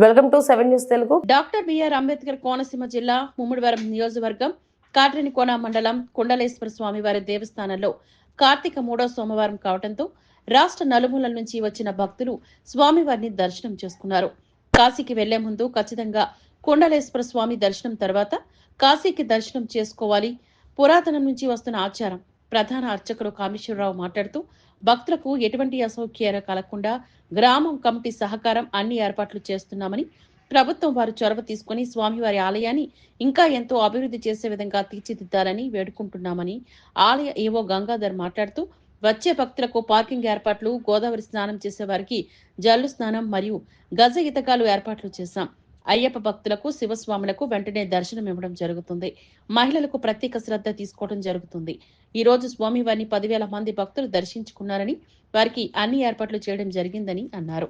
Welcome to 7 news Telugu. Doctor B R Ambedkar Konaseema జిల్లా ముమ్మిడివరం నియోజకవర్గం కాట్రేనికోన మండలం కొండలేశ్వర స్వామివారి దేవస్థానంలో కార్తీక 3వ సోమవారం కావడంతో రాష్ట్ర నలుమూలల నుంచి వచ్చిన భక్తులు స్వామివారిని దర్శనం చేసుకున్నారు. కాశీకి వెళ్లే ముందు ఖచ్చితంగా కొండలేశ్వర స్వామి దర్శనం తర్వాత కాశీకి దర్శనం చేసుకోవాలి. పురాతనం నుంచి వస్తున్న ఆచారం. ప్రధాన అర్చకులు కామేశ్వరరావు మాట్లాడుతూ భక్తులకు ఎటువంటి అసౌకర్యాలు కలగకుండా గ్రామం కమిటీ సహకారం అన్ని ఏర్పాట్లు చేస్తున్నామని, ప్రభుత్వం వారు చొరవ తీసుకుని స్వామివారి ఆలయాన్ని ఇంకా ఎంతో అభివృద్ధి చేసే విధంగా తీర్చిదిద్దాలని వేడుకుంటున్నామని ఆలయ ఏవో గంగాధర్ మాట్లాడుతూ వచ్చే భక్తులకు పార్కింగ్ ఏర్పాట్లు, గోదావరి స్నానం చేసే వారికి జల్లు స్నానం మరియు గజ ఈతకాలు ఏర్పాట్లు చేశాం. అయ్యప్ప భక్తులకు శివస్వాములకు వెంటనే దర్శనం ఇవ్వడం జరుగుతుంది. మహిళలకు ప్రత్యేక శ్రద్ధ తీసుకోవడం జరుగుతుంది. ఈ రోజు స్వామివారిని 10,000 మంది భక్తులు దర్శించుకున్నారని, వారికి అన్ని ఏర్పాట్లు చేయడం జరిగిందని అన్నారు.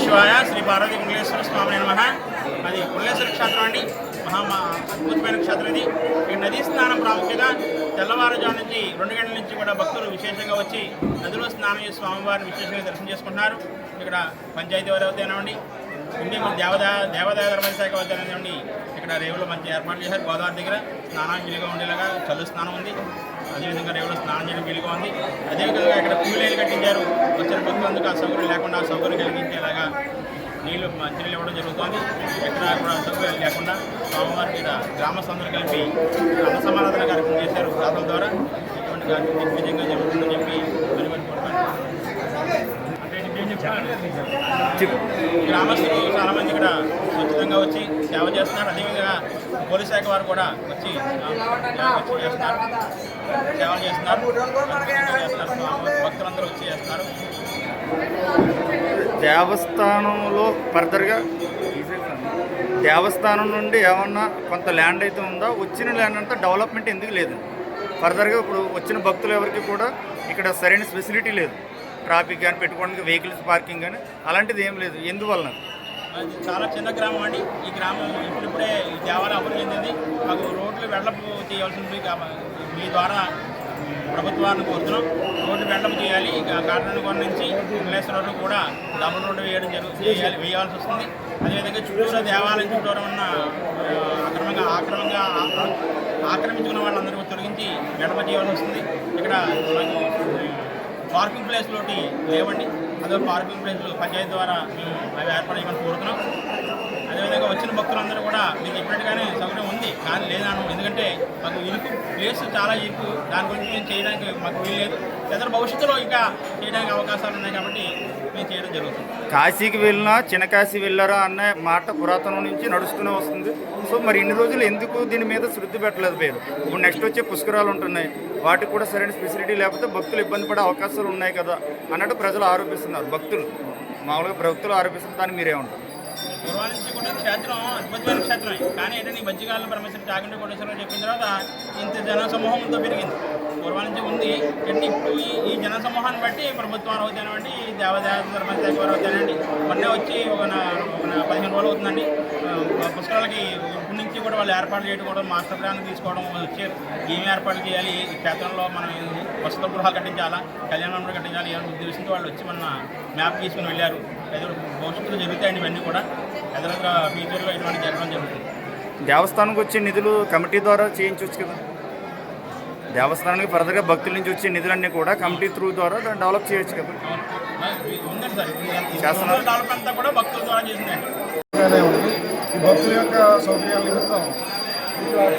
శివాయ శ్రీ పార్వతీ కుండలేశ్వర స్వామి నమః. అది కుండలేశ్వర క్షేత్రం అండి. అద్భుతమైన క్షేత్రం ఇది. ఈ నదీ స్నానం ప్రాముఖ్యత తెల్లవారుజాము నుంచి 2 గంటల నుంచి కూడా భక్తులు విశేషంగా వచ్చి నదిలో స్నానం చేసి స్వామివారిని విశేషంగా దర్శనం చేసుకుంటున్నారు. ఇక్కడ పంచాయతీ వారి అవుతానండి, ఇండి మన దేవాదాయ ధర్మ శాఖ అవుతానండి. ఇక్కడ రేవులో మంచి ఏర్పాటు చేశారు. గోదావరి దగ్గర స్నానం వీలుగా ఉండేలాగా చల్లు స్నానం ఉంది. అదేవిధంగా రేవులో స్నానం చేయడం వీలుగా ఉంది. అదేవిధంగా ఇక్కడ పూలేలు కట్టించారు. వచ్చిన భక్తులందుకు ఆ సౌకర్యం లేకుండా ఆ సౌకర్యం కలిగించేలాగా నీళ్లు మంచినీళ్ళు ఇవ్వడం జరుగుతుంది. ఎక్కడ కూడా సౌకర్యాలు లేకుండా స్వామివారికి గ్రామస్తులందరూ కలిపి అన్న సమారాధన కార్యక్రమం చేశారు. దాతల ద్వారా ఇటువంటి కార్యక్రమం దిగ్విజయంగా జరుగుతుందని చెప్పి గ్రామస్తులు చాలామంది ఇక్కడ స్వచ్ఛందంగా వచ్చి సేవ చేస్తున్నారు. అదేవిధంగా పోలీస్ శాఖ వారు కూడా వచ్చి చేస్తున్నారు, సేవలు చేస్తున్నారు. భక్తులందరూ వచ్చి చేస్తున్నారు. దేవస్థానంలో ఫర్దర్గా దేవస్థానం నుండి ఏమన్నా కొంత ల్యాండ్ అయితే ఉందో, వచ్చిన ల్యాండ్ అంతా డెవలప్మెంట్ ఎందుకు లేదు? ఫర్దర్గా ఇప్పుడు వచ్చిన భక్తులు ఎవరికి కూడా ఇక్కడ సరైన ఫెసిలిటీ లేదు. ట్రాఫిక్ కానీ పెట్టుకోవడానికి వెహికల్స్ పార్కింగ్ కానీ అలాంటిది ఏం లేదు. ఎందువలన? చాలా చిన్న గ్రామం అండి. ఈ గ్రామం ఇప్పుడిప్పుడే ఈ దేవాలయం అభివృద్ధి చెందింది. మాకు రోడ్లు వెడల్పు చేయాల్సింది. మీ ద్వారా ప్రభుత్వాన్ని కోరుతున్నాం. రోడ్డు వెడల్పు చేయాలి. కాట్రేనికోన నుంచి కుండలేశ్వర రోడ్డు కూడా డబుల్ రోడ్డు వేయాల్సి వస్తుంది. అదేవిధంగా చుట్టూరు దేవాలయం చుట్టూరు ఉన్న ఆక్రమించుకున్న వాళ్ళందరికీ తొలగించి వెడల్పు చేయాల్సి వస్తుంది. ఇక్కడ పార్కింగ్ ప్లేస్లోటి లేవండి. అదే పార్కింగ్ ప్లేస్లు పంచాయతీ ద్వారా మేము అవి ఏర్పాటు చేయమని కోరుతున్నాం. అదేవిధంగా వచ్చిన భక్తులందరూ కూడా మీకు చెప్పినట్టుగానే సౌకర్యం ఉంది, కానీ లేదాను. ఎందుకంటే మాకు ఇరుకు ప్లేస్ చాలా ఇరుకు. దాని గురించి మేము చేయడానికి మాకు వీల్లేదు. ఇతర భవిష్యత్తులో ఇంకా చేయడానికి అవకాశాలు ఉన్నాయి కాబట్టి మేము చేయడం జరుగుతుంది. కాశీకి వెళ్ళినా చిన్న కాశీ వెళ్ళారా అన్న మాట పురాతనం నుంచి నడుస్తూనే వస్తుంది. సో మరి ఇన్ని రోజులు ఎందుకు దీని మీద శ్రద్ధ పెట్టలేదు పేరు? ఇప్పుడు నెక్స్ట్ వచ్చే పుష్కరాలు ఉంటున్నాయి, వాటికి కూడా సరైన ఫెసిలిటీ లేకపోతే భక్తులు ఇబ్బంది పడే అవకాశాలు ఉన్నాయి కదా అన్నట్టు ప్రజలు ఆరోపిస్తున్నారు. మామూలుగా భక్తులు ఆరోపిస్తున్నారు. దాన్ని మీరేమంటారు? పూర్వాల నుంచి కూడా క్షేత్రం అద్భుతమైన క్షేత్రమే. కానీ ఏంటంటే ఈ మధ్యకాలంలో పరమేశ్వర చాగంటి కోటేశ్వరం చెప్పిన తర్వాత ఇంత జనసమూహంతో పెరిగింది. పూర్వాల నుంచి ఉంది. అంటే ఇప్పుడు ఈ జనసమూహాన్ని బట్టి ప్రభుత్వాలు అవుతానండి, దేవాదాయ ధర్మ శాఖ వారు అవుతానండి. మొన్నే వచ్చి ఒక 15 రోజులు అవుతుందండి. పుష్కరాలకి ఇప్పటి నుంచి కూడా వాళ్ళు ఏర్పాటు చేయడం కూడా మాస్టర్ ప్లాన్ తీసుకోవడం వచ్చారు. ఏమి ఏర్పాటు చేయాలి, ఈ క్షేత్రంలో మనం వసత గృహాలు కట్టించాలా, కళ్యాణ మండపాలు కట్టించాలి, ఏమైనా ఉద్దేశంతో వాళ్ళు వచ్చి మన మ్యాప్ తీసుకుని వెళ్ళారు. ఏదో భవిష్యత్తులో జరుగుతాయండి ఇవన్నీ కూడా. ఎదురుగా ఫ్యూచర్లో ఇటువంటి జరగడం జరుగుతుంది. దేవస్థానంకి వచ్చే నిధులు కమిటీ ద్వారా చేయించవచ్చు కదా. దేవస్థానానికి ఫర్దర్గా భక్తుల నుంచి వచ్చే నిధులన్నీ కూడా కమిటీ త్రూ ద్వారా డెవలప్ చేయొచ్చు కదా. ఉందండి సార్, డెవలప్ అంతా కూడా భక్తుల ద్వారా చేసిందండి. ఈ భక్తుల యొక్క సౌకర్యాల నిమిత్తం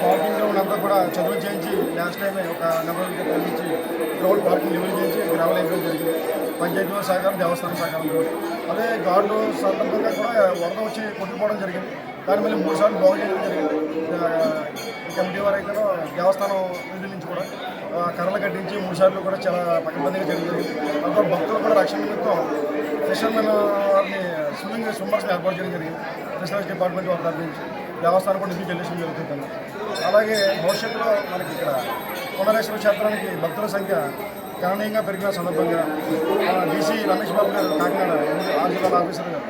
పార్కింగ్ గ్రౌండ్ అంతా కూడా చదువు చేయించి లాస్ట్ టైమే ఒక నెంబర్ నుంచి గ్రౌండ్ పార్కింగ్ లెవెల్ చేయించి గ్రావెల్ అయిపోవడం జరిగింది. పంచాయతీ వారి సహకారం, దేవస్థానం సహకారంతో. అదే గార్డు సందర్భంగా కూడా వరద వచ్చి కొట్టుకుపోవడం జరిగింది. దాన్ని మళ్ళీ 3 సార్లు బాగు చేయడం జరిగింది. కమిటీ వారు అయితే దేవస్థానం నిధుల నుంచి కూడా కర్రలు కట్టించి 3 సార్లు కూడా చాలా పక్కబందిగా జరిగింది. అందులో భక్తులు కూడా రక్షణ నిమిత్తం ఫిషర్మెన్ వారిని స్విమ్మర్స్ని ఏర్పాటు చేయడం జరిగింది. ఫిషరీస్ డిపార్ట్మెంట్ వారి తరఫు నుంచి దేవస్థానం కూడా నిధులు చెల్లించడం జరుగుతుంది. అలాగే భవిష్యత్తులో మనకి ఇక్కడ కొండలేశ్వర క్షేత్రానికి భక్తుల సంఖ్య గణనీయంగా పెరిగిన సందర్భంగా డీసీ రమేష్ బాబు గారు కాకినాడ 6 జిల్లాల ఆఫీసర్ గారు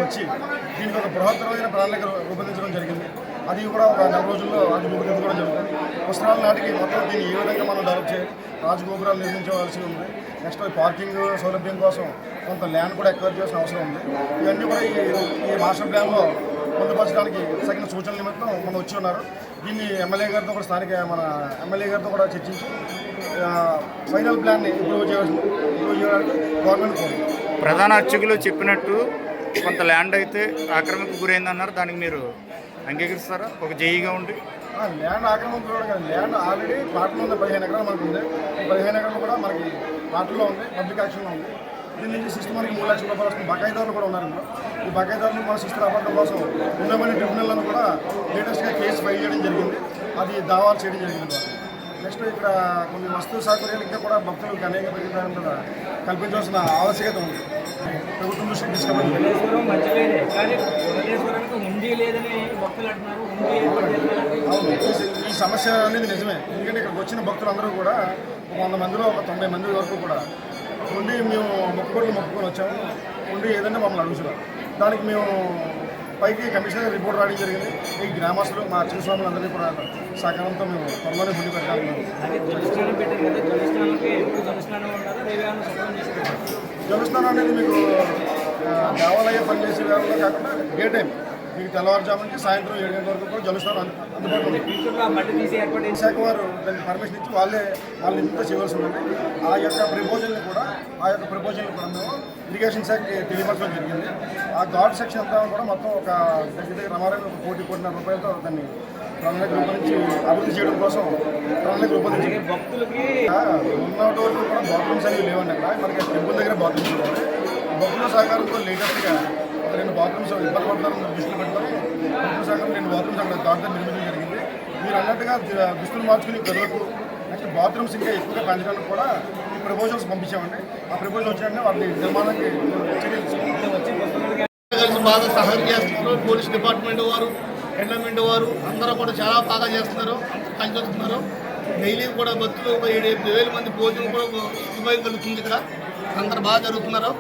వచ్చి దీనికి ఒక బృహత్తరమైన ప్రణాళిక రూపొందించడం జరిగింది. అది కూడా ఒక 4 రోజుల్లో అది రూపొందించుకోవడం జరుగుతుంది. పుస్తకాల నాటికి మొత్తం దీన్ని ఏ విధంగా మనం డెవలప్ చేయాలి, రాజగోపురాలు నిర్మించవలసి ఉంది. నెక్స్ట్ పార్కింగ్ సౌలభ్యం కోసం కొంత ల్యాండ్ కూడా ఎక్వైర్ చేయాల్సిన అవసరం ఉంది. ఇవన్నీ కూడా ఈ మాస్టర్ ప్లాన్లో పొందుపరచడానికి తగిన సూచనల నిమిత్తం మనం వచ్చి ఉన్నారు. దీన్ని ఎమ్మెల్యే గారితో కూడా స్థానిక మన ఎమ్మెల్యే గారితో కూడా చర్చించి ఫైనల్ ప్లాన్ని ఇంప్రూవ్ చేయడానికి గవర్నమెంట్ కోరుతుంది. ప్రధాన అర్చకులు చెప్పినట్టు కొంత ల్యాండ్ అయితే ఆక్రమణకు గురైందన్నారు. దానికి మీరు అంగీకరిస్తారా? ఒక జేఈగా ఉండి ల్యాండ్ ఆక్రమణకు కూడా కాదు, ల్యాండ్ ఆల్రెడీ పాటలో ఉంది. 15 ఎకరాలు మనకు ఉంది. 15 ఎకరాలు కూడా మనకి పాటలో ఉంది, పబ్లిక్ యాక్షన్లో ఉంది. దీని నుంచి సిస్టమ్ మనకి 3 లక్షల రూపాయలు వస్తుంది. బకాయిదారులు కూడా ఉన్నారు. ఈ బకాయిదారులు మన సిస్టర్ అవ్వడం కోసం ఉన్నమైన ట్రిబ్యునల్లను కూడా లేటెస్ట్గా కేసు ఫైల్ చేయడం జరిగింది. అది దావాలు చేయడం జరిగింది. నెక్స్ట్ ఇక్కడ కొన్ని వస్తు సౌకర్యాలు ఇంకా కూడా భక్తులకు అనేక పెరిగిన కూడా కల్పించాల్సిన ఆవశ్యకత ఉంది. ప్రభుత్వం దృష్టికి తీసుకెళ్ళాలి. అవును, ఈ సమస్య అనేది నిజమే. ఎందుకంటే ఇక్కడికి వచ్చిన భక్తులందరూ కూడా 100 మందిలో ఒక 90 మంది వరకు కూడా ఉండి మేము మొక్కుకొని వచ్చాము. ఉండి ఏదైనా మమ్మల్ని అడుగుతున్నారు. దానికి మేము పైకి కమిషనర్ రిపోర్ట్ రావడం జరిగింది. ఈ గ్రామస్తులు మా అర్చక స్వాములందరినీ కూడా సహకారంతో మేము త్వరలోనే ముందు పెట్టాలి. జలస్నానం అనేది మీకు దేవాలయ పనిచేసే వేళలో కాకుండా డే టైం మీకు తెల్లవారుజాము నుంచి సాయంత్రం 7 గంటల వరకు కూడా జలస్నానం అందుబాటులో ఉంది. శాఖ వారు దానికి పర్మిషన్ ఇచ్చి వాళ్ళు ఇంత చేయవలసి ఉందండి. ఆ యొక్క ప్రపోజల్ని కూడా మేము ఇరిగేషన్ శాఖకి తెలియపరచడం జరిగింది. ఆ ఘాట్ సెక్షన్ అంతా కూడా మొత్తం ఒక దగ్గర రమారని ఒక 1,00,00,00,000 రూపాయలతో దాన్ని ప్రణాళిక రూపొందించి అభివృద్ధి చేయడం కోసం ప్రణాళిక రూపొందించి భక్తులకి ఉన్నటి వరకు కూడా బాత్రూమ్స్ అనేవి లేవండి. అక్కడ మనకి టెంపుల్ దగ్గర బాత్రూమ్స్ ఉన్నాయి. భక్తుల సహకారంతో లేటెస్ట్గా 2 బాత్రూమ్స్ ఇబ్బంది పడతారని దృష్టిలో పెట్టుకొని భక్తుల సహకారం 2 బాత్రూమ్స్ అక్కడ దాంట్లో నిర్మించడం జరిగింది. మీరు అన్నట్టుగా దుస్తులు మార్చుకుని ప్రజలకు నెక్స్ట్ బాత్రూమ్స్ ఇంకా ఎక్కువగా పెంచడానికి కూడా ఈ ప్రపోజల్స్ పంపించామండి. ఆ ప్రపోజల్ వచ్చినట్టే వాటిని నిర్మాణానికి చర్యలు బాగా సహాయం చేస్తున్నారు. పోలీస్ డిపార్ట్మెంట్ వారు, ఎండమెంట్ వారు అందరూ కూడా చాలా బాగా చేస్తున్నారు, పనిచేస్తున్నారు. డైలీ కూడా భక్తులు ఒక 7,000 మంది భోజనం కూడా ఉపయోగం కలుగుతుంది. ఇక్కడ అందరు బాగా జరుగుతున్నారు.